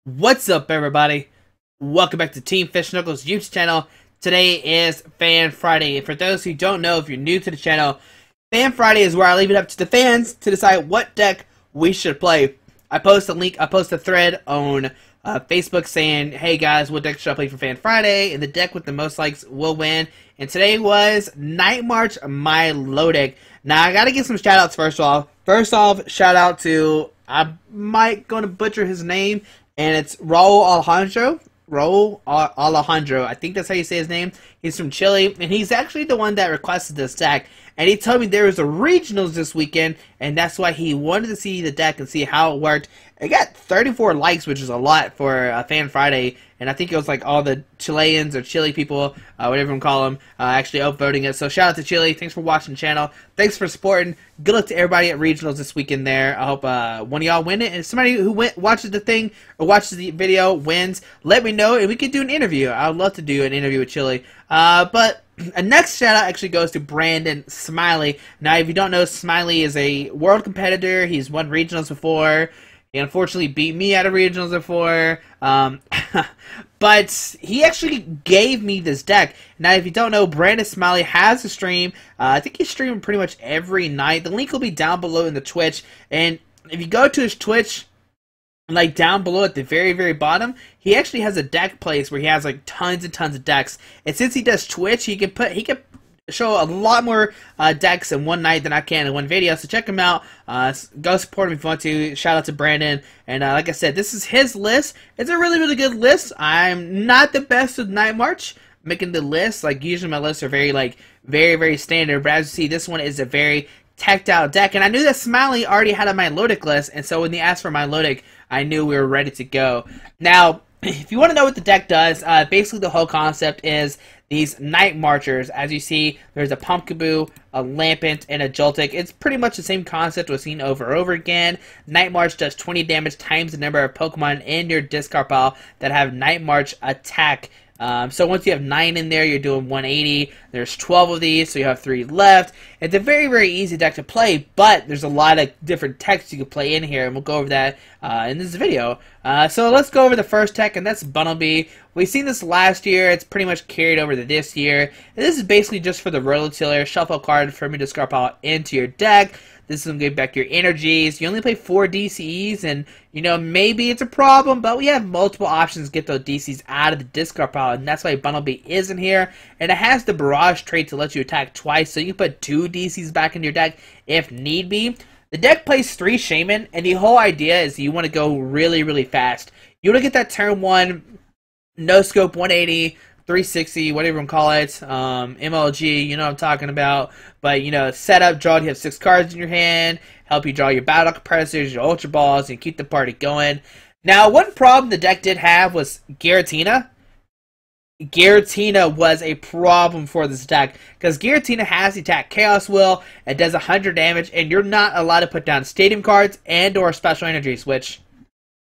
What's up, everybody? Welcome back to Team Fish Knuckles YouTube channel. Today is Fan Friday. And for those who don't know, if you're new to the channel, Fan Friday is where I leave it up to the fans to decide what deck we should play. I post a thread on Facebook saying, hey guys, what deck should I play for Fan Friday? And the deck with the most likes will win. And today was Night March Milotic. Now, I gotta give some shout outs first off. First off, shout out to, I might gonna butcher his name, and it's Raul Alejandro. Raul Alejandro. I think that's how you say his name. He's from Chile, and he's actually the one that requested this deck. And he told me there was a regionals this weekend, and that's why he wanted to see the deck and see how it worked. It got 34 likes, which is a lot for a Fan Friday, and I think it was like all the Chileans or Chile people, whatever you call them, actually upvoting it. So shout out to Chile. Thanks for watching the channel. Thanks for supporting. Good luck to everybody at regionals this weekend there. I hope one of y'all win it. And if somebody who watches the thing or watches the video wins, let me know, and we could do an interview. I would love to do an interview with Chile. But a next shout out actually goes to Brandon Smiley. Now, if you don't know, Smiley is a world competitor. He's won regionals before. He unfortunately beat me out of regionals before. But he actually gave me this deck. Now, if you don't know, Brandon Smiley has a stream. I think he's streaming pretty much every night. The link will be down below in the Twitch. And if you go to his Twitch, like down below at the very, very bottom, he actually has a deck place where he has like tons and tons of decks. And since he does Twitch, he can show a lot more decks in one night than I can in one video. So check him out. Go support him if you want to. Shout out to Brandon. And like I said, this is his list. It's a really, really good list. I'm not the best with Night March making the list. Like usually my lists are very, very standard. But as you see, this one is a very teched out deck. And I knew that Smiley already had a Milotic list. And so when they asked for Milotic, I knew we were ready to go. Now, if you want to know what the deck does, basically the whole concept is these Night Marchers. As you see, there's a Pumpkaboo, a Lampent, and a Joltik. It's pretty much the same concept we've seen over and over again. Night March does 20 damage times the number of Pokemon in your discard pile that have Night March attack. So once you have 9 in there, you're doing 180. There's 12 of these, so you have 3 left. It's a very, very easy deck to play, but there's a lot of different techs you can play in here, and we'll go over that in this video. So let's go over the first tech, and that's Bunnelby. We've seen this last year. It's pretty much carried over to this year. And this is basically just for the Rototiller. Shuffle a card from your discard pile into your deck. This is going to give back your energies. You only play 4 DCEs, and, you know, maybe it's a problem, but we have multiple options to get those DCs out of the discard pile, and that's why Bunnelby is in here. And it has the Barrage trait to let you attack twice, so you can put 2 DCs back in your deck if need be. The deck plays 3 Shaman, and the whole idea is you want to go really, really fast. You want to get that turn 1, no scope 180, 360, whatever you want to call it, MLG, you know what I'm talking about. But, you know, setup, draw, you have 6 cards in your hand, help you draw your Battle Compressors, your Ultra Balls, and keep the party going. Now, one problem the deck did have was Giratina. Giratina was a problem for this deck, because Giratina has the attack Chaos Will, it does 100 damage, and you're not allowed to put down Stadium cards and or Special Energies, which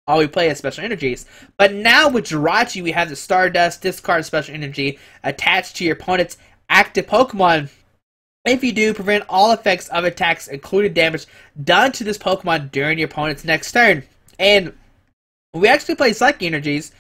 all we play is Special Energies. But now with Jirachi, we have the Stardust, discard Special Energy, attached to your opponent's active Pokemon. If you do, prevent all effects of attacks, including damage, done to this Pokemon during your opponent's next turn. And we actually play Psychic Energies,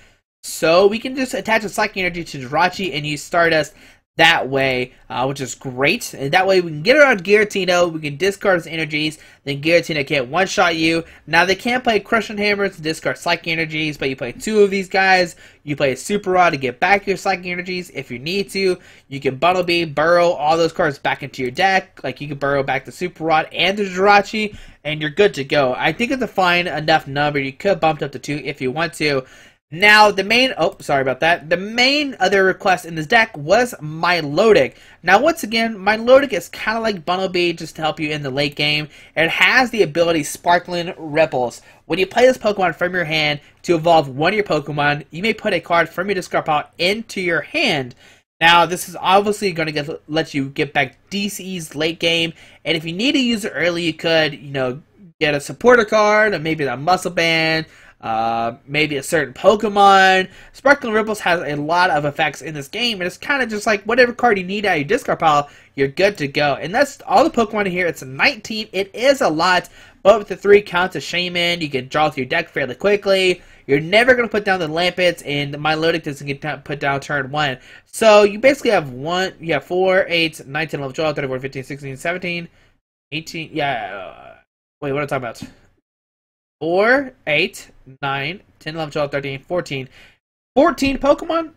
so we can just attach a Psychic Energy to Jirachi and use Stardust that way, which is great. And that way we can get around Giratina, we can discard his energies, then Giratina can't one-shot you. Now they can't play Crushing Hammers to discard Psychic Energies, but you play 2 of these guys. You play a Super Rod to get back your Psychic Energies if you need to. You can Bunnelby, Burrow, all those cards back into your deck. Like you can Burrow back the Super Rod and the Jirachi, and you're good to go. I think it's a fine enough number. You could bump it up to 2 if you want to. Now, the main other request in this deck was Milotic. Now, once again, Milotic is kind of like Bunnelby, just to help you in the late game. It has the ability Sparkling Ripples. When you play this Pokemon from your hand to evolve one of your Pokemon, you may put a card from your discard pile into your hand. Now, this is obviously going to let you get back DCs late game, and if you need to use it early, you could, you know, get a supporter card, or maybe a Muscle Band, maybe a certain Pokemon. Sparkling Ripples has a lot of effects in this game, and it's kind of just like whatever card you need out of your discard pile, you're good to go. And that's all the Pokemon in here. It's 19. It is a lot, but with the 3 counts of Shaman, you can draw through your deck fairly quickly. You're never going to put down the Lampets, and the Milotic doesn't get put down turn 1. So you basically have 4, 8, 9, 10, 11, 12, 13, 14, 15, 16, 17, 18, wait, what am I talking about? 4, 8, 9, 10, 11, 12, 13, 14. 14 Pokemon?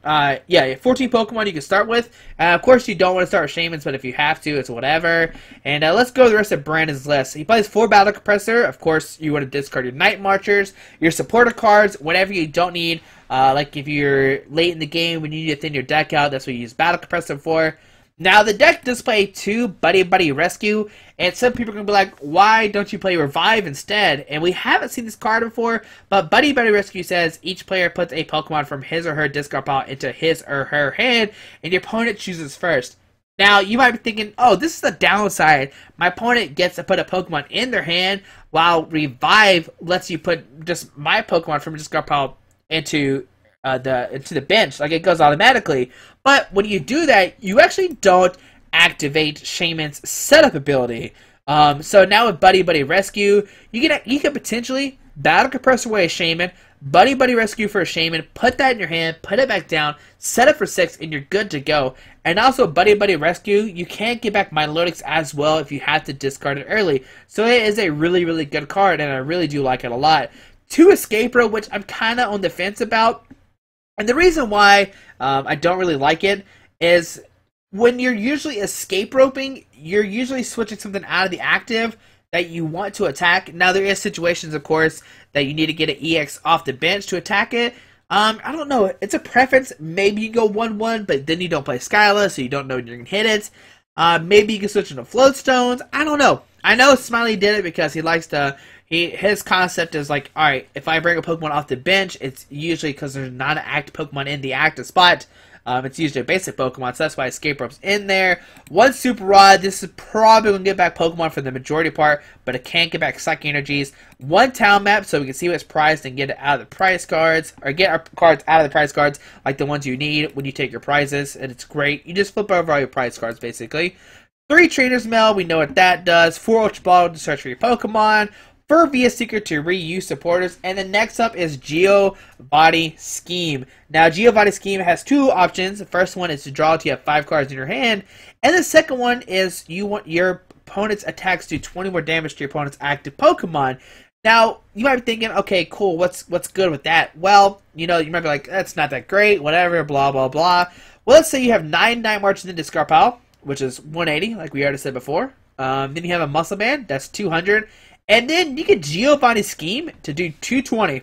14 Pokemon you can start with. Of course, you don't want to start with Shamans, but if you have to, it's whatever. And let's go to the rest of Brandon's list. He plays 4 Battle Compressor. Of course, you want to discard your Night Marchers, your supporter cards, whatever you don't need. Like if you're late in the game when you need to thin your deck out, that's what you use Battle Compressor for. Now, the deck does play 2 Buddy Buddy Rescue, and some people are going to be like, why don't you play Revive instead? And we haven't seen this card before, but Buddy Buddy Rescue says each player puts a Pokemon from his or her discard pile into his or her hand, and your opponent chooses first. Now, you might be thinking, oh, this is the downside. My opponent gets to put a Pokemon in their hand, while Revive lets you put just my Pokemon from a discard pile into the bench, like it goes automatically. But when you do that, you actually don't activate Shaman's setup ability. So now with Buddy Buddy Rescue, you can potentially Battle Compressor away a Shaman, Buddy Buddy Rescue for a Shaman, put that in your hand, put it back down, set it for 6, and you're good to go. And also Buddy Buddy Rescue, you can't get back Milotics as well if you have to discard it early. So it is a really, really good card, and I really do like it a lot. 2 Escape Rope, which I'm kind of on the fence about. And the reason why I don't really like it is when you're usually escape roping, you're usually switching something out of the active that you want to attack. Now, there is situations, of course, that you need to get an EX off the bench to attack it. I don't know. It's a preference. Maybe you go 1-1, but then you don't play Skyla, so you don't know when you're going to hit it. Maybe you can switch into Float Stones. I don't know. I know Smiley did it because he likes to... His concept is like, alright, if I bring a Pokemon off the bench, it's usually because there's not an active Pokemon in the active spot. It's usually a basic Pokemon, so that's why Escape Rope's in there. 1 Super Rod, this is probably going to get back Pokemon for the majority part, but it can't get back Psychic Energies. 1 Town Map, so we can see what's priced and get it out of the prize cards, or get our cards out of the prize cards, like the ones you need when you take your prizes, and it's great. You just flip over all your prize cards, basically. 3 Trainer's Mail, we know what that does. 4 Ultra Ball to search for your Pokemon. 4 VS Seeker to reuse supporters, and then next up is Geo Body Scheme. Now, Geo Body Scheme has 2 options. The first one is to draw till you have 5 cards in your hand, and the second one is you want your opponent's attacks to do 20 more damage to your opponent's active Pokemon. Now, you might be thinking, okay, cool, what's good with that? Well, you know, you might be like, that's not that great, whatever, blah, blah, blah. Well, let's say you have 9 Night Marches in the discard pile, which is 180, like we already said before. Then you have a Muscle Band, that's 200. And then you get Giovanni Scheme to do 220.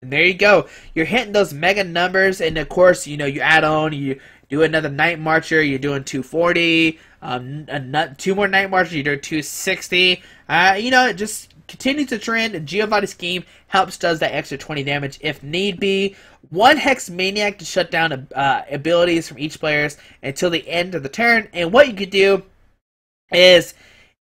And there you go. You're hitting those mega numbers. And of course, you know, you add on, you do another Night Marcher, you're doing 240. 2 more Night Marchers, you're doing 260. You know, it just continues to trend. Giovanni Scheme does that extra 20 damage if need be. 1 Hex Maniac to shut down abilities from each player until the end of the turn. And what you could do is,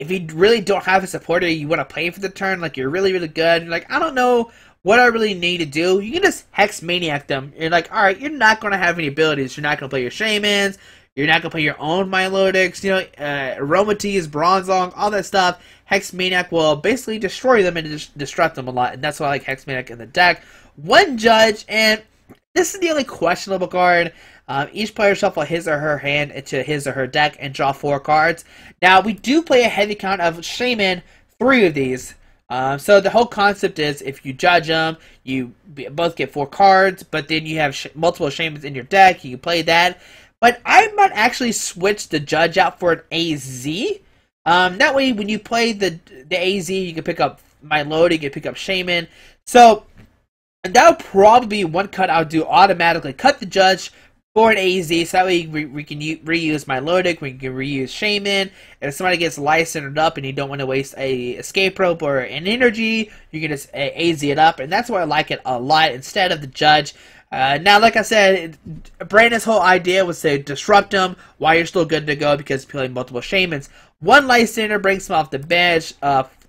if you really don't have a supporter you want to play for the turn, like you're really, really good, you're like, I don't know what I really need to do, you can just Hex Maniac them. You're like, alright, you're not going to have any abilities. You're not going to play your Shamans. You're not going to play your own Milotics. You know, Aromatisse, Bronzong, all that stuff. Hex Maniac will basically destroy them and just disrupt them a lot. And that's why I like Hex Maniac in the deck. 1 Judge, and this is the only questionable card. Each player shuffle his or her hand into his or her deck and draw 4 cards. Now, we do play a heavy count of Shaman, 3 of these. So the whole concept is if you judge them, you both get 4 cards, but then you have multiple Shamans in your deck, you can play that. But I might actually switch the judge out for an AZ. That way, when you play the AZ, you can pick up Milotic, you can pick up Shaman. So, and that would probably be one cut I'll do automatically. Cut the judge for an AZ, so that way we can reuse Milotic, we can reuse Shaman. If somebody gets licensed up and you don't want to waste a Escape Rope or an Energy, you can just AZ it up, and that's why I like it a lot instead of the Judge. Now, like I said, Brandon's whole idea was to disrupt him while you're still good to go because you're playing multiple Shamans. 1 Lysander brings him off the bench,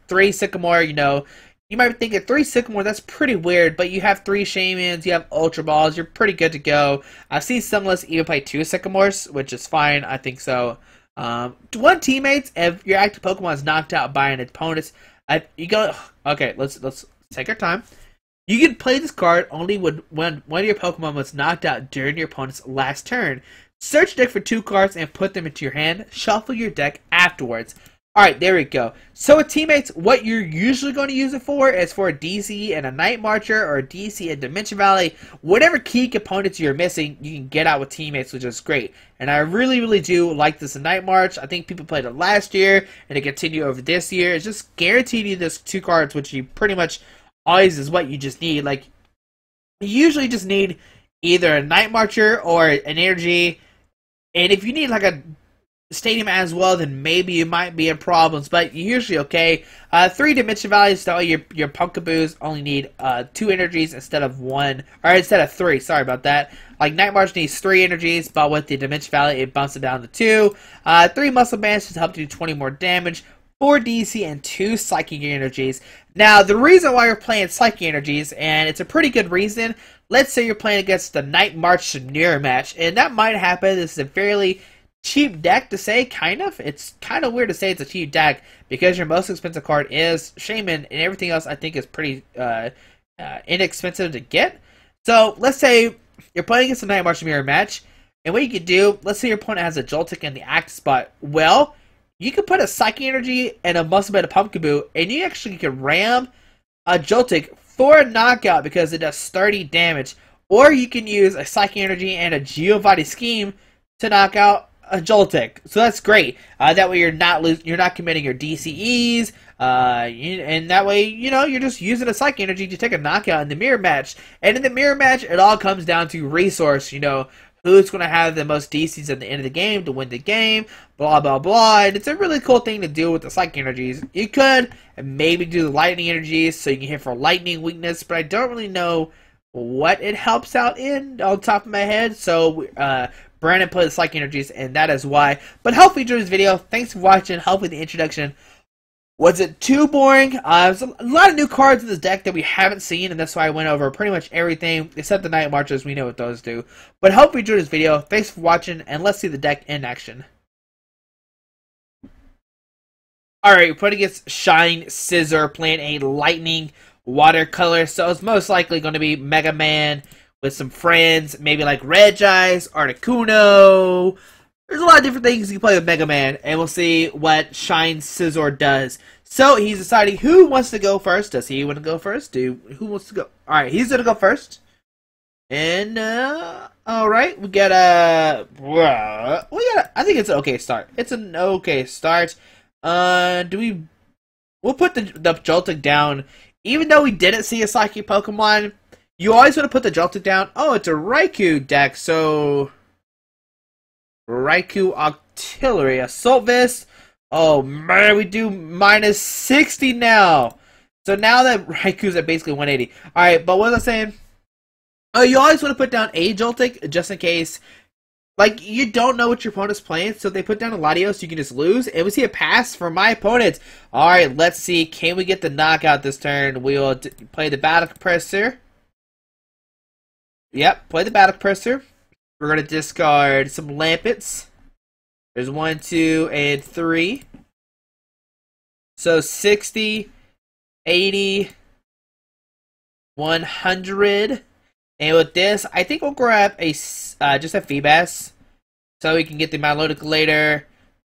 3 Sycamore, you know. You might be thinking 3 Sycamore, that's pretty weird, but you have 3 Shamans, you have Ultra Balls, you're pretty good to go. I've seen some lists even play 2 Sycamores, which is fine, I think so. 1 Teammates, if your active Pokemon is knocked out by an opponent, you go, okay, let's take our time. You can play this card only when one of your Pokemon was knocked out during your opponent's last turn. Search deck for 2 cards and put them into your hand. Shuffle your deck afterwards. Alright, there we go. So with teammates, what you're usually going to use it for is for a DC and a Night Marcher, or a DC and Dimension Valley. Whatever key components you're missing, you can get out with teammates, which is great. And I really do like this Night March. I think people played it last year, and it continued over this year. It's just guaranteed you this 2 cards, which you pretty much always is what you just need. Like, you usually just need either a Night Marcher or an energy. And if you need like a stadium as well, then maybe you might be in problems, but you're usually okay. 3 Dimension Valleys, so your Punkaboos only need 2 energies instead of 1, or instead of 3, sorry about that. Like, Night March needs 3 energies, but with the Dimension Valley, it bumps it down to 2. 3 Muscle Bands to help do 20 more damage, 4 DC, and 2 Psychic Energies. Now, the reason why you're playing Psychic Energies, and it's a pretty good reason, let's say you're playing against the Night March mirror match, and that might happen. This is a fairly cheap deck to say, kind of. It's kind of weird to say it's a cheap deck because your most expensive card is Shaman, and everything else I think is pretty inexpensive to get. So let's say you're playing against a Night March mirror match, and what you could do, let's say your opponent has a Joltik in the active spot. Well, you could put a Psychic Energy and a Muscle Bed of Pumpkaboo, and you actually can ram a Joltik for a knockout because it does 30 damage. Or you can use a Psychic Energy and a Geovati Scheme to knock out a Joltik. So that's great. That way you're not committing your DCEs, and that way, you know, you're just using a Psychic Energy to take a knockout in the mirror match. And in the mirror match, it all comes down to resource, you know, who's going to have the most DCs at the end of the game to win the game, blah, blah, blah. And it's a really cool thing to do with the Psychic Energies. You could maybe do the Lightning Energies so you can hit for Lightning weakness, but I don't really know what it helps out in on top of my head. So, Brandon put the Psychic Energies, and that is why. But hopefully you enjoyed this video. Thanks for watching. Hopefully the introduction wasn't too boring. There's a lot of new cards in this deck that we haven't seen, and that's why I went over pretty much everything except the Night Marchers. We know what those do. But hope you enjoyed this video. Thanks for watching, and let's see the deck in action. Alright, we're putting against Shine Scissor, playing a Lightning Watercolor, so it's most likely going to be Mega Man with some friends, maybe like Regice, Articuno. There's a lot of different things you can play with Mega Man, and we'll see what Shine Scissor does. So he's deciding who wants to go first. Does he want to go first? Who wants to go? Alright, he's going to go first. And, alright, we got a... I think it's an okay start. It's an okay start. We'll put the Joltik down. Even though we didn't see a Psychic Pokemon, you always want to put the Joltik down. Oh, it's a Raikou deck, so... Raikou Octillery, Assault Vest. Oh man, we do minus 60 now. So now that Raikou's at basically 180. Alright, but what was I saying? Oh, you always want to put down a Joltik just in case. Like, you don't know what your opponent's playing, so if they put down a Latios, you can just lose. And we see a pass from my opponent. Alright, let's see. Can we get the knockout this turn? We will play the Battle Compressor. Yep, play the Battle Compressor. We're going to discard some Lampets. There's 1, 2, and 3. So 60, 80, 100. And with this, I think we'll grab a just a Feebas, so we can get the Milotic later.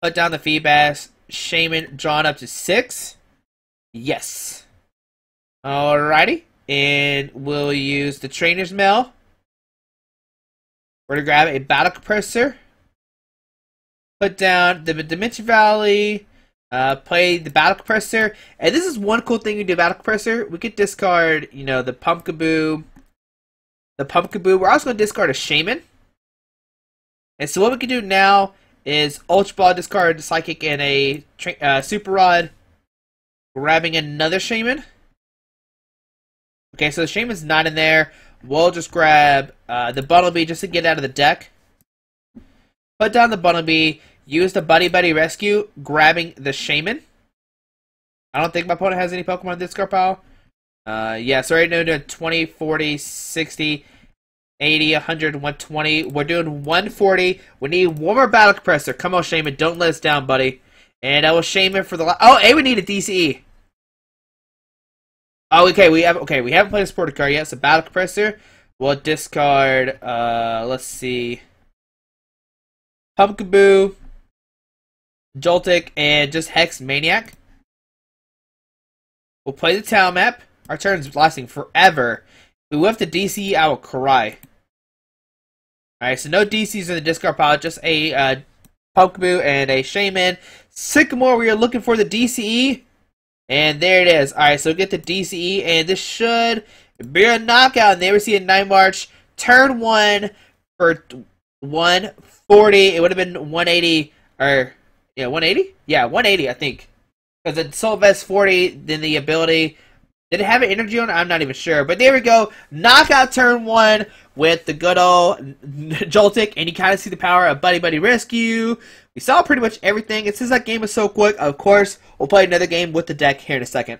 Put down the Feebas. Shaman drawn up to 6. Yes. Alrighty. And we'll use the Trainer's Mail. We're going to grab a Battle Compressor. Put down the Dimension Valley. Play the Battle Compressor. And this is one cool thing we do Battle Compressor. We could discard, you know, the Pumpkaboo. We're also going to discard a Shaman. And so what we can do now is Ultra Ball, discard Psychic and a Super Rod. Grabbing another Shaman. Okay, so the Shaman's not in there. We'll just grab the Bunnelby just to get out of the deck. Put down the Bunnelby. Use the Buddy Buddy Rescue, grabbing the Shaman. I don't think my opponent has any Pokemon in this discard pile. Yeah, so right now we're doing 20, 40, 60, 80, 100, 120. We're doing 140. We need one more Battle Compressor. Come on, Shaman. Don't let us down, buddy. And I will Shaman for the... Oh, and we need a DCE. Oh, okay, we haven't played a supporter card yet, so Battle Compressor. We'll discard, let's see, Pumpkaboo, Joltik, and just Hex Maniac. We'll play the town map. Our turn's lasting forever. We whiff the DC, I will cry. Alright, so no DCs in the discard pile, just a Pumpkaboo and a Shaman. Sycamore, we are looking for the DCE. And there it is. Alright, so get the DCE, and this should be a knockout. And there we see a Night March. Turn 1 for 140. It would have been 180, or, yeah, 180? Yeah, 180, I think. Because the Soul Vest 40, then the ability. Did it have an energy on it? I'm not even sure. But there we go. Knockout turn 1 with the good old Joltik. And you kind of see the power of Buddy Buddy Rescue. We saw pretty much everything. And since that game was so quick, of course, we'll play another game with the deck here in a second.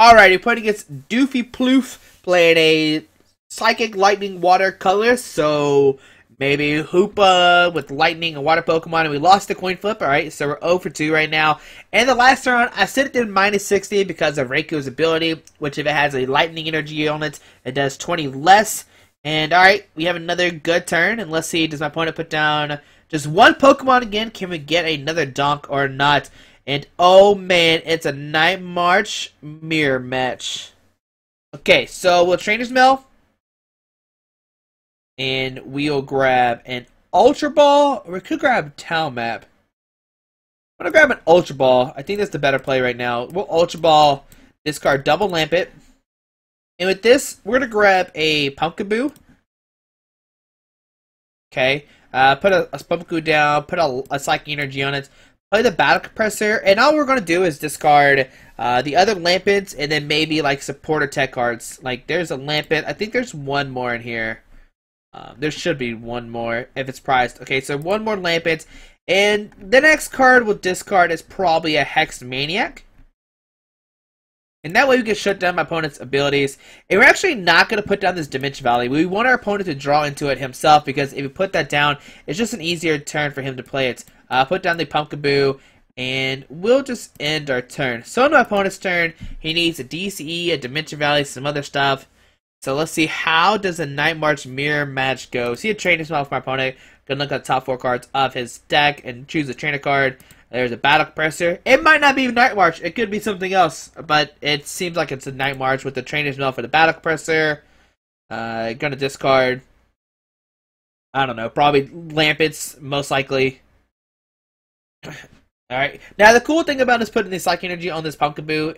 Alright, we're playing against Doofy Ploof. Playing a Psychic Lightning Water color. So maybe Hoopa with Lightning and Water Pokemon. And we lost the coin flip. Alright, so we're 0 for 2 right now. And the last turn, I set it to -60 because of Reiku's ability. Which if it has a Lightning energy on it, it does 20 less. And alright, we have another good turn. And let's see, does my opponent put down just one Pokemon again? Can we get another Donk or not? And oh man, it's a Night March mirror match. Okay, so we'll Trainer's Mail. And we'll grab an Ultra Ball, or we could grab Town Map. I'm going to grab an Ultra Ball. I think that's the better play right now. We'll Ultra Ball, discard Double Lampet. And with this, we're going to grab a Pumpkaboo. Okay, put a Pumpkaboo down, put a Psychic Energy on it. Play the Battle Compressor, and all we're going to do is discard the other Lampets, and then maybe like supporter tech cards. Like there's a Lampet. I think there's one more in here. There should be one more if it's prized. Okay, so one more Lampet. And the next card we'll discard is probably a Hex Maniac. And that way we can shut down my opponent's abilities. And we're actually not going to put down this Dimension Valley. We want our opponent to draw into it himself, because if we put that down, it's just an easier turn for him to play it. Put down the Pumpkaboo, and we'll just end our turn. So on my opponent's turn, he needs a DCE, a Dimension Valley, some other stuff. So let's see, how does a Night March mirror match go? See a Trainer Smile for my opponent. Gonna look at the top 4 cards of his deck and choose a trainer card. There's a Battle Compressor. It might not be Night March. It could be something else. But it seems like it's a Night March with the Trainer's Mail for the Battle Compressor. Gonna discard, I don't know, probably Lampets, most likely. Alright. Now the cool thing about us putting the Psychic Energy on this Pumpkaboo,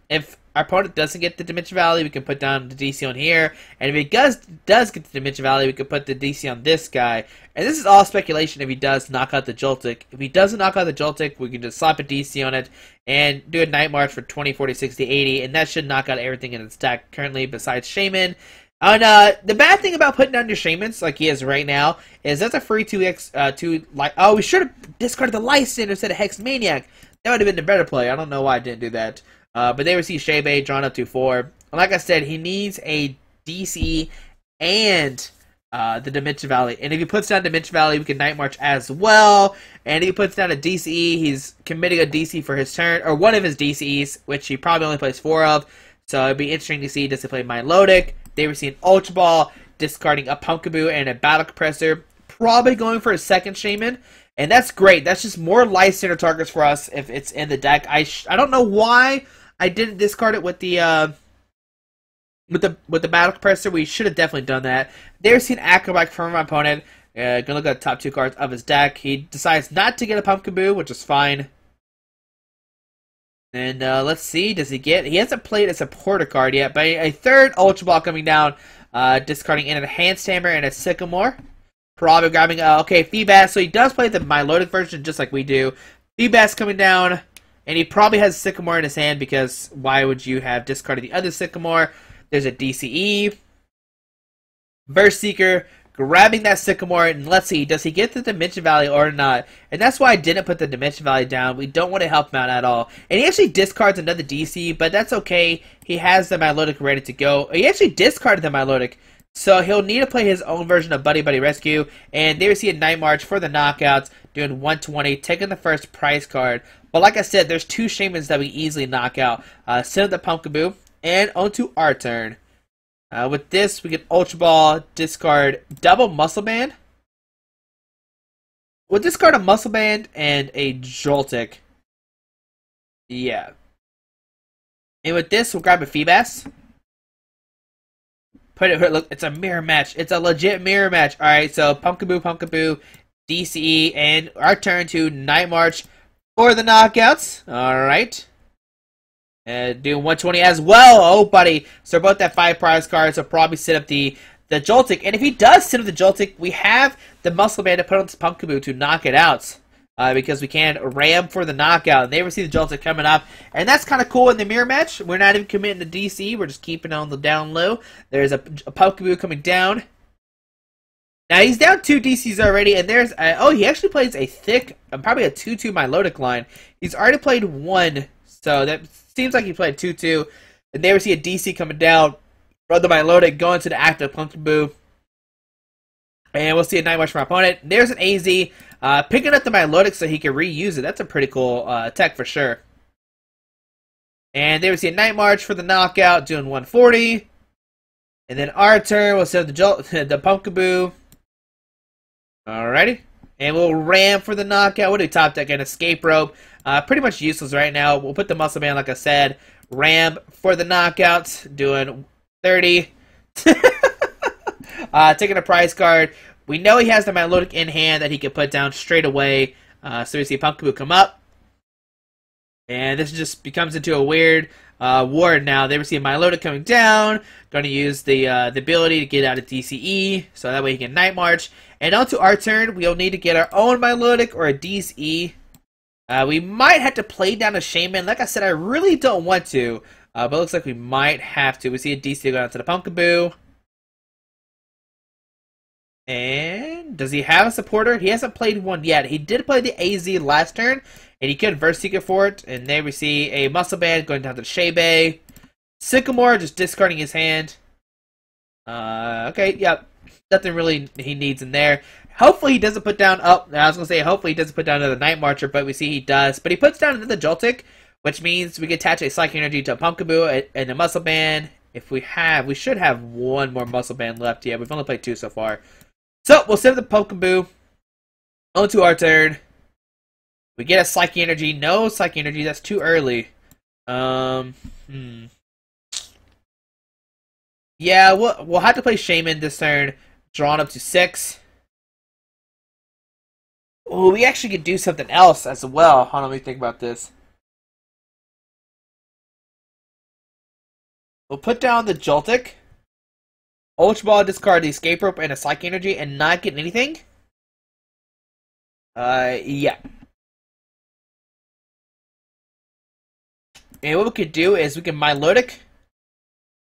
if our opponent doesn't get the Dimension Valley, we can put down the DC on here. And if he does get the Dimension Valley, we can put the DC on this guy. And this is all speculation if he does knock out the Joltik. If he doesn't knock out the Joltik, we can just slap a DC on it and do a Night March for 20, 40, 60, 80. And that should knock out everything in its deck currently besides Shaman. And the bad thing about putting down your Shamans, like he is right now, is that's a free 2x, oh, we should have discarded the Lysin instead of Hex Maniac. That would have been the better play. I don't know why I didn't do that. But they receive Shebe, drawn up to 4. And like I said, he needs a DC and the Dimension Valley. And if he puts down Dimension Valley, we can Night March as well. And if he puts down a DCE, he's committing a DC for his turn, or one of his DCEs, which he probably only plays 4 of. So it'd be interesting to see, does he play Milotic? They receive an Ultra Ball, discarding a Pumpkaboo and a Battle Compressor. Probably going for a second Shaman. And that's great. That's just more life center targets for us if it's in the deck. I don't know why I didn't discard it with the Battle Compressor. We should have definitely done that. There's an Acrobat from my opponent. Gonna look at the top 2 cards of his deck. He decides not to get a Pumpkaboo, which is fine. And let's see, does he get? He hasn't played a supporter card yet, but a third Ultra Ball coming down, discarding in a Enhanced Hammer and a Sycamore. Probably grabbing, okay, Feebas. So he does play the Milotic version just like we do. Feebas coming down, and he probably has Sycamore in his hand, because why would you have discarded the other Sycamore? There's a DCE. Burst Seeker, grabbing that Sycamore, and let's see, does he get the Dimension Valley or not? And that's why I didn't put the Dimension Valley down. We don't want to help him out at all. And he actually discards another DC, but that's okay. He has the Milotic ready to go. He actually discarded the Milotic. So he'll need to play his own version of Buddy Buddy Rescue, and there we see a Night March for the knockouts, doing 120, taking the first prize card. But like I said, there's two Shamans that we easily knock out. Send the Pumpkaboo, and onto our turn. With this, we get Ultra Ball, discard double Muscle Band. We'll discard a Muscle Band and a Joltik. Yeah. And with this, we'll grab a Feebas. Put it, look, it's a mirror match. It's a legit mirror match. Alright, so Pumpkaboo, DCE, and our turn to Night March for the knockouts. Alright. Doing 120 as well. Oh, buddy. So both that 5 prize cards will probably set up the Joltik. And if he does set up the Joltik, we have the Muscle Band to put on this Pumpkaboo to knock it out. Because we can ram for the knockout. And they see the Joltik coming up. And that's kind of cool in the mirror match. We're not even committing to DC. We're just keeping it on the down low. There's a Pumpkaboo coming down. Now he's down 2 DCs already. And there's oh, he actually plays a thick, probably a 2-2 Milotic line. He's already played 1. So that seems like he played 2-2. And there we see a DC coming down from the Milotic, going to the active Pumpkaboo. And we'll see a Night March from our opponent. There's an AZ, picking up the Milotic so he can reuse it. That's a pretty cool tech for sure. And there we see a Night March for the knockout, doing 140. And then our turn, we'll set up the Pumpkaboo. Alrighty. And we'll ram for the knockout. We'll do top deck and escape rope. Pretty much useless right now. We'll put the Muscle Band, like I said. Ram for the knockouts, doing 30. Taking a prize card. We know he has the Milotic in hand that he can put down straight away. So we see Pumpkaboo come up. And this just becomes into a weird ward now. They see a Milotic coming down. Going to use the ability to get out of DCE. So that way he can Night March. And onto our turn, we'll need to get our own Milotic or a DCE. We might have to play down a Shaman. Like I said, I really don't want to. But it looks like we might have to. We see a DC go down to the Pumpkaboo. And does he have a supporter? He hasn't played one yet. He did play the AZ last turn, and he could Verse Seeker for it. And there we see a Muscle Band going down to Shebe. Sycamore just discarding his hand. Okay, yep. Nothing really he needs in there. Hopefully he doesn't put down... Oh, I was going to say, hopefully he doesn't put down another Night Marcher, but we see he does. But he puts down another Joltik, which means we can attach a Psychic Energy to a Pumpkaboo and a Muscle Band. If we have... We should have one more Muscle Band left. Yeah, we've only played 2 so far. So, we'll send the Pumpkaboo onto our turn. We get a Psychic Energy. No Psychic Energy, that's too early. Yeah, we'll have to play Shaman this turn. Drawn up to 6. Oh, we actually could do something else as well. Hold on, let me think about this. We'll put down the Joltik. Ultra Ball, discard the Escape Rope and a Psychic Energy and not get anything? Yeah. And what we could do is we can Milotic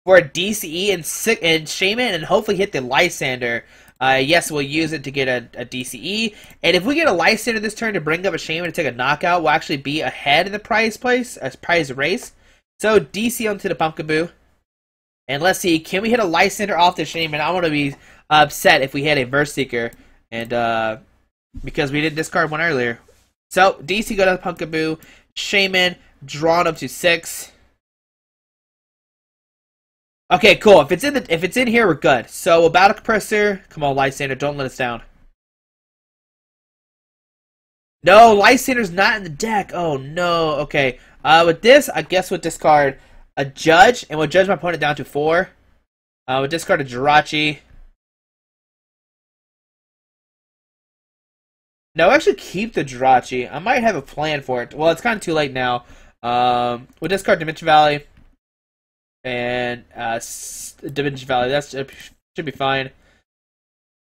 for a DCE and Shaman and hopefully hit the Lysander. Yes, we'll use it to get a DCE. And if we get a Lysander this turn to bring up a Shaman to take a knockout, we'll actually be ahead in the prize race. So DC onto the Pumpkaboo. And let's see, can we hit a Lysander off the Shaman? I want to be upset if we hit a Verse Seeker. And because we didn't discard one earlier. So DC go to the Pumpkaboo. Shaman drawn up to 6. Okay, cool. If it's in here, we're good. So we'll Battle Compressor. Come on, Lysander, don't let us down. No, Lysander's not in the deck. Oh no. Okay. With this, I guess we'll discard a Judge, and we'll judge my opponent down to 4. We'll discard a Jirachi. No, we'll actually keep the Jirachi. I might have a plan for it. Well, it's kind of too late now. We'll discard Dimension Valley. And Dimension Valley. That should be fine.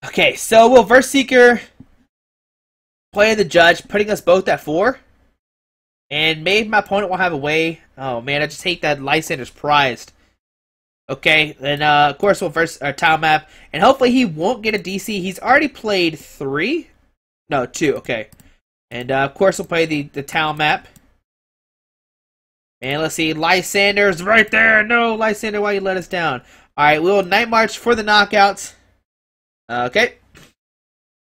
Okay, so we'll Verse Seeker. Play the Judge, putting us both at 4. And maybe my opponent will have a way. Oh man, I just hate that Lysander's prized. Okay, then of course we'll verse our Tile Map. And hopefully he won't get a DC. He's already played 3? No, 2, okay. And of course we'll play the Tile Map. And let's see, Lysander's right there. No, Lysander, why you let us down? Alright, we will Night March for the knockout. Okay.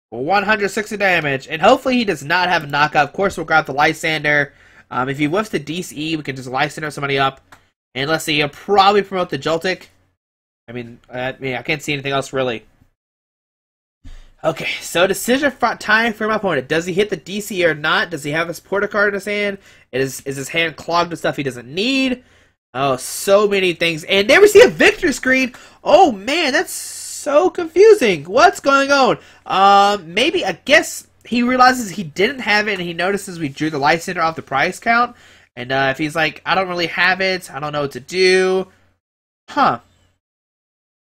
160 damage. And hopefully he does not have a knockout. Of course, we'll grab the Lysander. If he whiffs the DCE, we can just Lysander somebody up. And let's see, he'll probably promote the Joltik. I mean, I can't see anything else really. Okay, so decision time for my opponent. Does he hit the DC or not? Does he have his Porta card in his hand? Is his hand clogged with stuff he doesn't need? Oh, so many things. And there we see a victory screen. Oh man, that's so confusing. What's going on? Maybe, I guess he realizes he didn't have it and he notices we drew the Lysander off the prize count. And if he's like, I don't really have it, I don't know what to do. Huh.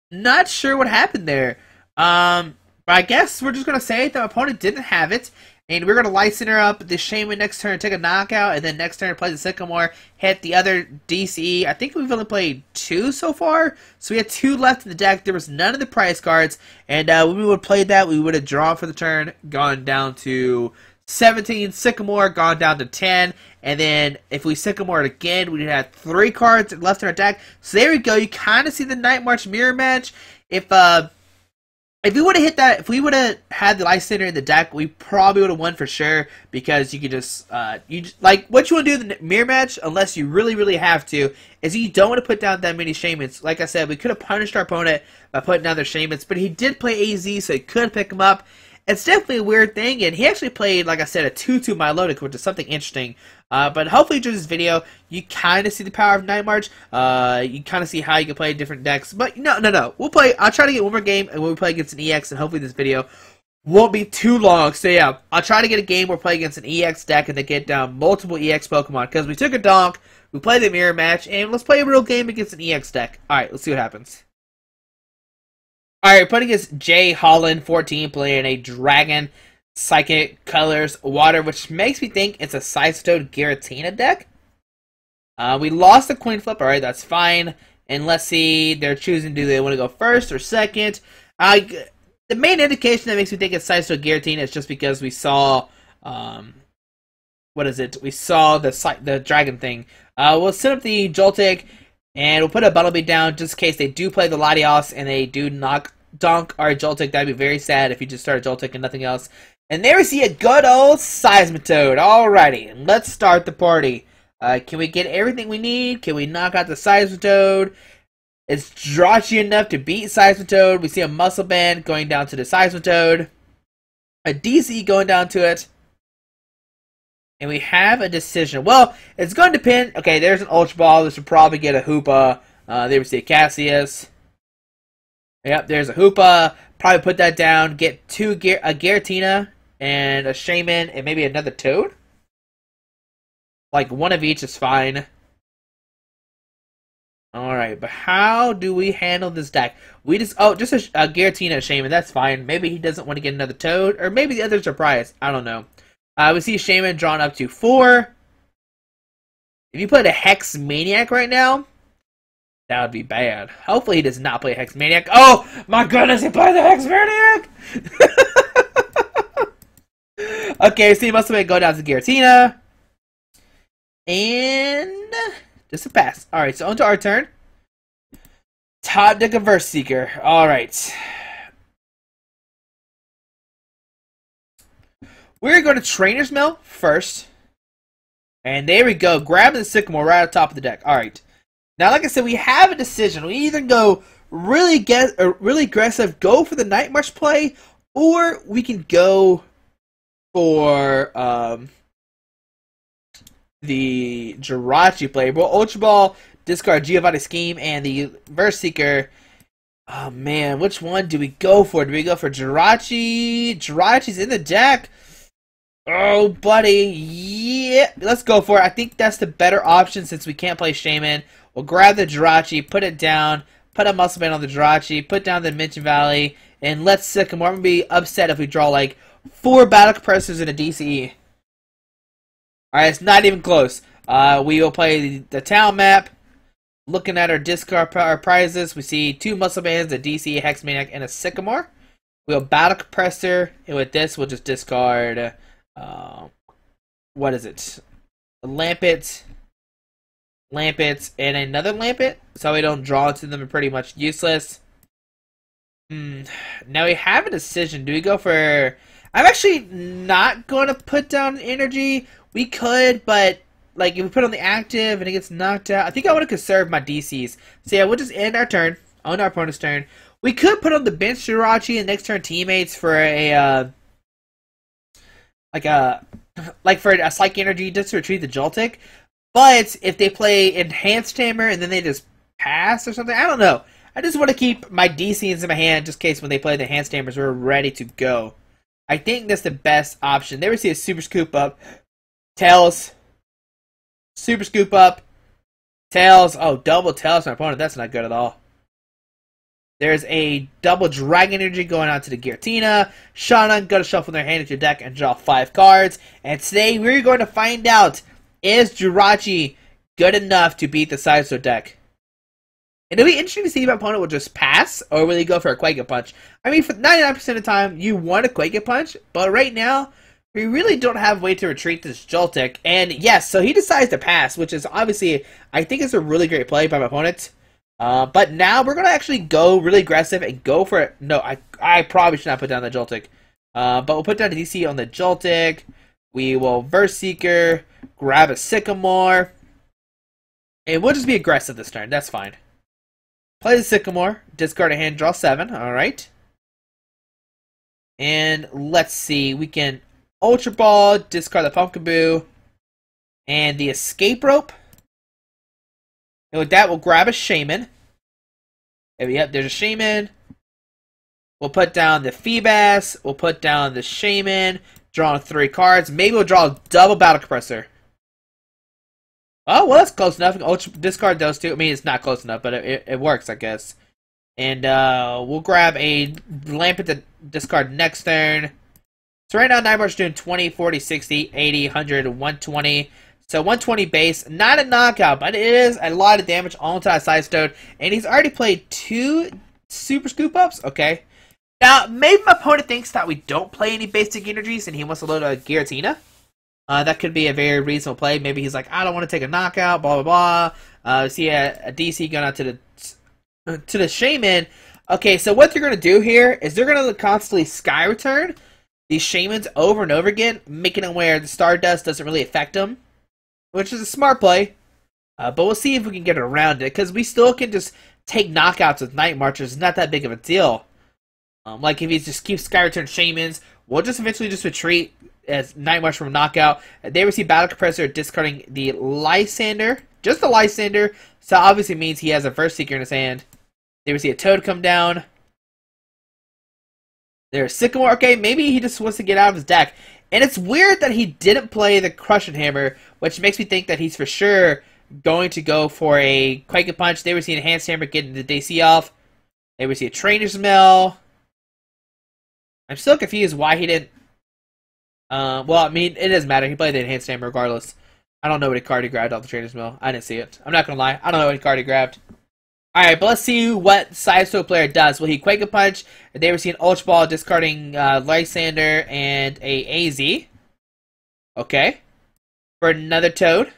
Not sure what happened there. But I guess we're just going to say the opponent didn't have it, and we're going to Lysander up the Shaman next turn, take a knockout, and then next turn play the Sycamore, hit the other DCE. I think we've only played 2 so far, so we had 2 left in the deck. There was none of the prize cards, and when we would have played that, we would have drawn for the turn, gone down to 17, Sycamore, gone down to 10, and then if we Sycamore it again, we'd have 3 cards left in our deck. So there we go. You kind of see the Night March mirror match. If we would have hit that, if we would have had the Lysander in the deck, we probably would have won for sure, because you could just, like, what you want to do in the mirror match, unless you really, really have to, is you don't want to put down that many Shamans. Like I said, we could have punished our opponent by putting down their Shamans, but he did play AZ, so he could pick him up. It's definitely a weird thing, and he actually played, like I said, a 2-2 Milotic, which is something interesting. But hopefully during this video, you kind of see the power of Night March. You kind of see how you can play different decks. But no. I'll try to get one more game, and we'll play against an EX, and hopefully this video won't be too long. So yeah, I'll try to get a game where we play against an EX deck, and then get down multiple EX Pokemon. Because we took a donk, we played the mirror match, and let's play a real game against an EX deck. Alright, let's see what happens. Alright, putting against Jay Holland, 14, playing a Dragon, Psychic, Colors, Water, which makes me think it's a Sidestone Giratina deck. We lost the coin flip, alright, that's fine. And let's see, they're choosing, do they want to go first or second? The main indication that makes me think it's Sidestone Giratina is just because we saw, what is it? We saw the Dragon thing. We'll set up the Joltik, and we'll put a Bunnelby down just in case they do play the Latios and they do donk our Joltik. That'd be very sad if you just start a Joltik and nothing else. And there we see a good old Seismitoad. Alrighty, let's start the party. Can we get everything we need? Can we knock out the Seismitoad? Is Jirachi enough to beat Seismitoad? We see a Muscle Band going down to the Seismitoad. A DC going down to it. And we have a decision. Well, it's going to depend. Okay, there's an Ultra Ball. This should probably get a Hoopa. There we see a Cassius. Yep, there's a Hoopa. Probably put that down. Get a Giratina and a Shaman and maybe another Toad. Like, one of each is fine. Alright, but how do we handle this deck? We just a Giratina and a Shaman. That's fine. Maybe he doesn't want to get another Toad. Or maybe the others are prized. I don't know. We see Shaman drawn up to 4. If you put a Hex Maniac right now, that would be bad. Hopefully he does not play a Hex Maniac. Oh my goodness, he played the Hex Maniac! Okay, so he must have go down to Giratina. And just a pass. Alright, so on to our turn. Top deck of Verse Seeker. Alright. We're going to Trainer's Mill first. And there we go. Grabbing the Sycamore right at the top of the deck. Alright. Now, like I said, we have a decision. We either go really aggressive, go for the Night March play, or we can go for the Jirachi play. Well, Ultra Ball, discard Giovanni Scheme, and the Verse Seeker. Oh, man. Which one do we go for? Do we go for Jirachi? Jirachi's in the deck. Oh, buddy. Yeah. Let's go for it. I think that's the better option since we can't play Shaman. We'll grab the Jirachi, put it down, put a Muscle Band on the Jirachi, put down the Dimension Valley, and let's Sycamore. I'm going to be upset if we draw like 4 Battle Compressors and a DCE. Alright, it's not even close. We will play the town map. Looking at our discard our prizes, we see 2 Muscle Bands, a DCE, Hex Maniac, and a Sycamore. We'll Battle Compressor, and with this, we'll just discard, what is it? A Lampet, Lampets, and another Lampet, so we don't draw into them, are pretty much useless. Now we have a decision. Do we go for... I'm actually not going to put down energy. We could, but like if we put on the active and it gets knocked out, I think I want to conserve my DCs. So yeah, we'll just end our turn, on our opponent's turn. We could put on the bench Jirachi and next turn teammates for a for a psych energy just to retrieve the Joltik. But if they play Enhanced Hammer and then they just pass or something, I don't know. I just want to keep my DCs in my hand just in case when they play the Enhanced Hammers we're ready to go. I think that's the best option. There we see a Super Scoop Up. Tails. Super Scoop Up. Tails. Oh, double Tails my opponent. That's not good at all. There's a double Dragon Energy going out to the Giratina. Shauna going to shuffle their hand into your deck and draw 5 cards. And today we're going to find out, is Jirachi good enough to beat the Sideshow deck? And it'll be interesting to see if my opponent will just pass, or will he go for a Quake Punch. I mean, for 99% of the time, you want a Quake Punch, but right now, we really don't have a way to retreat this Joltik. And yes, so he decides to pass, which is obviously, I think is a really great play by my opponent. But now we're going to actually go really aggressive and go for it. No, I probably should not put down the Joltik. But we'll put down the DC on the Joltik. We will Verse Seeker, grab a Sycamore. And we'll just be aggressive this turn, that's fine. Play the Sycamore, discard a hand, draw 7, alright. And let's see, we can Ultra Ball, discard the Pumpkaboo, and the Escape Rope. And with that, we'll grab a Shaman. Yep, there's a Shaman. We'll put down the Feebas, we'll put down the Shaman, draw 3 cards. Maybe we'll draw a double Battle Compressor. Oh, well, that's close enough. Ultra discard those 2. I mean, it's not close enough, but it works, I guess. And we'll grab a Lampet to discard next turn. So right now, Nightmare's doing 20, 40, 60, 80, 100, 120. So 120 base. Not a knockout, but it is a lot of damage onto that Sidestone. And he's already played 2 Super Scoop Ups. Okay. Now, maybe my opponent thinks that we don't play any basic energies and he wants to load a Giratina. That could be a very reasonable play. Maybe he's like, I don't want to take a knockout, blah, blah, blah. See a DC going out to the Shaman. Okay, so what they're going to do here is they're going to constantly Sky Return these Shamans over and over again, making them where the Stardust doesn't really affect them, which is a smart play. But we'll see if we can get around it, because we still can just take knockouts with Night Marchers. It's not that big of a deal. Like if he just keeps Sky Return Shamans, we'll just eventually just retreat as Night March from knockout. They receive Battle Compressor, discarding the Lysander. Just the Lysander. So obviously means he has a Verse Seeker in his hand. They receive a Toad come down. There's Sycamore. Okay, maybe he just wants to get out of his deck. And it's weird that he didn't play the Crushing Hammer, which makes me think that he's for sure going to go for a Quake Punch. They receive Enhanced Hammer, getting the DC off. They receive a Trainer's Mill. I'm still confused why he didn't. Well, I mean, it doesn't matter. He played the Enhanced Hammer regardless. I don't know what card he grabbed off the Trainer's Mill. I didn't see it. I'm not going to lie. I don't know what card he grabbed. Alright, but let's see what Sideshow player does. Will he Quake a Punch? They receive an Ultra Ball, discarding Lysander and a AZ. Okay. For another Toad.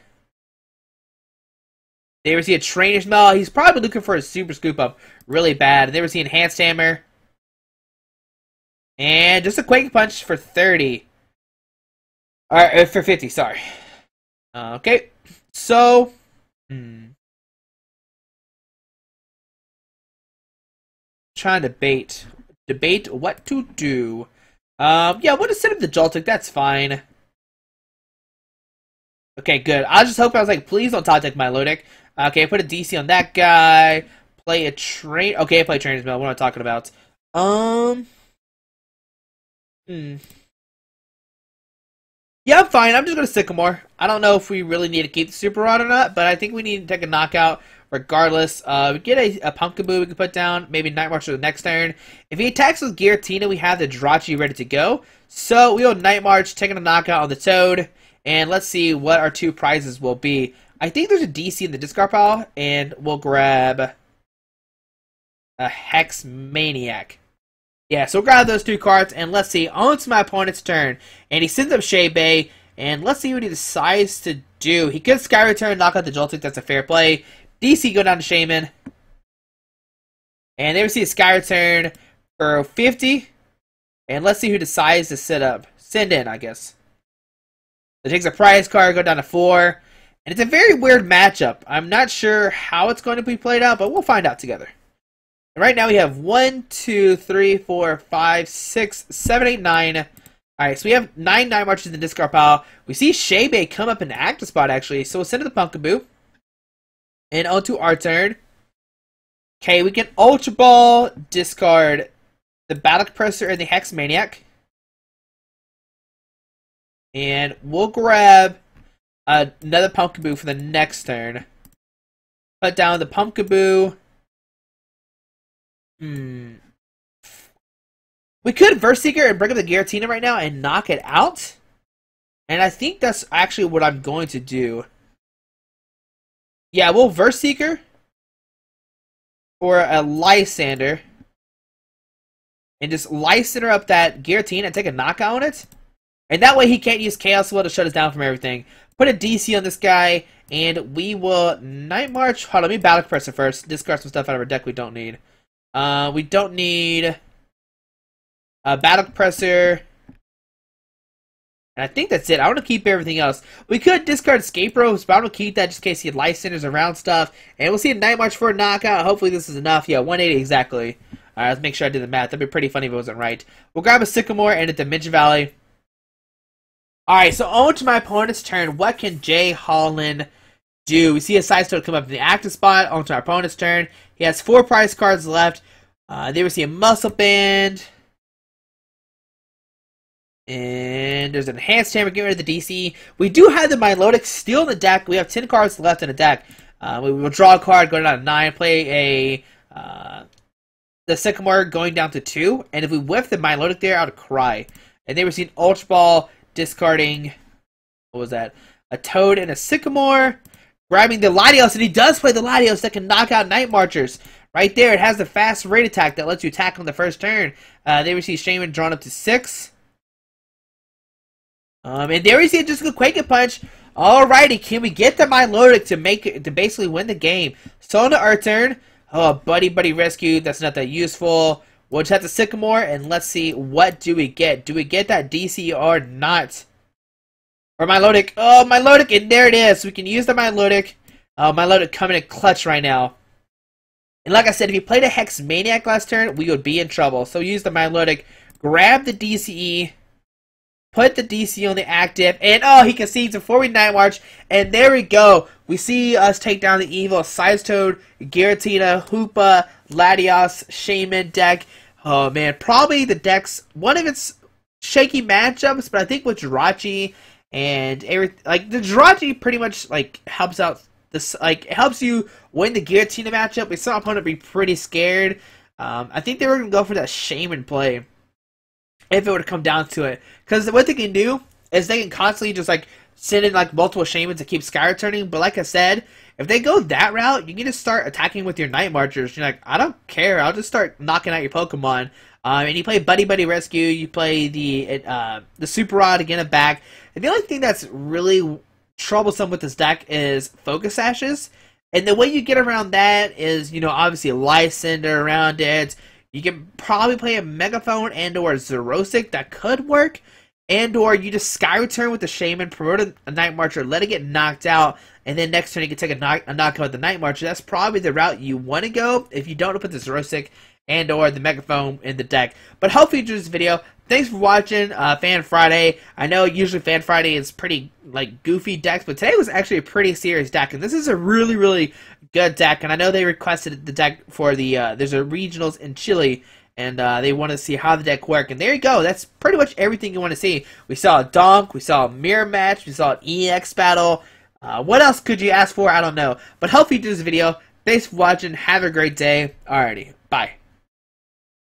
They receive a Trainer's Mill. He's probably looking for a Super Scoop Up really bad. They receive Enhanced Hammer. And just a Quake Punch for 30. Alright, for 50, sorry. Okay, so... Trying to debate what to do. Yeah, we'll just set up the Joltik, that's fine. Okay, good. I was just hoping, I was like, please don't top deck Milotic. Okay, put a DC on that guy. Play a train. Okay, play Trainer's Mill. What am I talking about? Yeah, I'm fine. I'm just going to Sycamore. I don't know if we really need to keep the Super Rod or not, but I think we need to take a knockout regardless. We get a Pumpkaboo we can put down. Maybe Night March for the next turn. If he attacks with Giratina, we have the Jirachi ready to go. So we'll Night March, taking a knockout on the Toad. And let's see what our 2 prizes will be. I think there's a DC in the discard pile, and we'll grab a Hex Maniac. Yeah, so we'll grab those 2 cards, and let's see, on to my opponent's turn. And he sends up Shea Bay, And let's see what he decides to do. He could Sky Return, knock out the Joltik. That's a fair play. DC go down to Shaman. And there we see a Sky Return for 50. And let's see who decides to send in, I guess. So it takes a prize card, go down to 4. And it's a very weird matchup. I'm not sure how it's going to be played out, but we'll find out together. And right now we have 1, 2, 3, 4, 5, 6, 7, 8, 9. Alright, so we have 9 Night Marches in the discard pile. We see Shaybe come up in the active spot, actually. So we'll send it to Pumpkaboo. And on to our turn. Okay, we can Ultra Ball, discard the Battle Compressor and the Hex Maniac. And we'll grab another Pumpkaboo for the next turn. Put down the Pumpkaboo. We could Verse Seeker and bring up the Giratina right now and knock it out. And I think that's actually what I'm going to do. Yeah, we'll Verse Seeker for a Lysander. And just Lysander up that Giratina and take a knockout on it. And that way he can't use Chaos Will to shut us down from everything. Put a DC on this guy. And we will Night March. Hold on, let me Battle Compressor first. Discard some stuff out of our deck we don't need. We don't need a Battle Compressor. And I think that's it. I want to keep everything else. We could discard Escape Ropes, but I'm going to keep that just in case he had Lysanders around stuff. And we'll see a Night March for a knockout. Hopefully this is enough. Yeah, 180 exactly. Alright, let's make sure I did the math. That'd be pretty funny if it wasn't right. We'll grab a Sycamore and a Dimension Valley. Alright, so on to my opponent's turn. What can Jay Holland do? We see a Side Stone come up in the active spot. On to our opponent's turn. He has 4 prize cards left. There we see a Muscle Band. And there's an Enhanced Hammer, get rid of the DC. We do have the Milotic still in the deck. We have 10 cards left in the deck. We will draw a card, go down to 9, play the Sycamore going down to 2. And if we whiff the Milotic there, I would cry. And there we see an Ultra Ball discarding, what was that? A Toad and a Sycamore. Grabbing the Latios, and he does play the Latios that can knock out Night Marchers. Right there, it has the fast rate attack that lets you attack on the first turn. There we see Shaman drawn up to 6. And there we see just a Quake and Punch. Alrighty, can we get the Milotic to basically win the game? So on to our turn. Oh, Buddy Rescue, that's not that useful. We'll just have the Sycamore, and let's see, what do we get? Do we get that DC or not? Or Milotic. Oh, Milotic, and there it is. We can use the Milotic. Milotic coming in clutch right now. And like I said, if you played a Hex Maniac last turn, we would be in trouble. So use the Milotic. Grab the DCE. Put the DC on the active. And oh, he concedes before we Night March. And there we go. We see us take down the evil Size Toad, Giratina, Hoopa, Latios, Shaman deck. Oh man, probably the deck's one of its shaky matchups, but I think with Jirachi and everything, like the Jirachi pretty much like helps out this, like it helps you win the Giratina matchup. We saw our opponent be pretty scared. I think they were gonna go for that Shaman play if it would come down to it, because what they can do is they can constantly just like send in like multiple Shamans to keep Sky returning. But like I said, if they go that route, you can just start attacking with your Night Marchers. You're like, I don't care, I'll just start knocking out your Pokemon. And you play Buddy Rescue, you play the Super Rod to get it back. And the only thing that's really troublesome with this deck is Focus Ashes. And the way you get around that is, you know, obviously a Lysander around it. You can probably play a Megaphone and or a Zerosic, that could work. And or you just Sky Return with the Shaman, promote a Night Marcher, let it get knocked out, and then next turn you can take a knockout with the Night Marcher. That's probably the route you want to go if you don't want to put the Zerosic and or the Megaphone in the deck. But hopefully you enjoyed this video. Thanks for watching Fan Friday. I know usually Fan Friday is pretty like goofy decks, but today was actually a pretty serious deck, and this is a really, really good deck. And I know they requested the deck for the there's a regionals in Chile, and they want to see how the deck work. And there you go. That's pretty much everything you want to see. We saw a Donk, we saw a Mirror Match, we saw an EX battle. What else could you ask for? I don't know. But hopefully you enjoyed this video. Thanks for watching. Have a great day. Alrighty. Bye.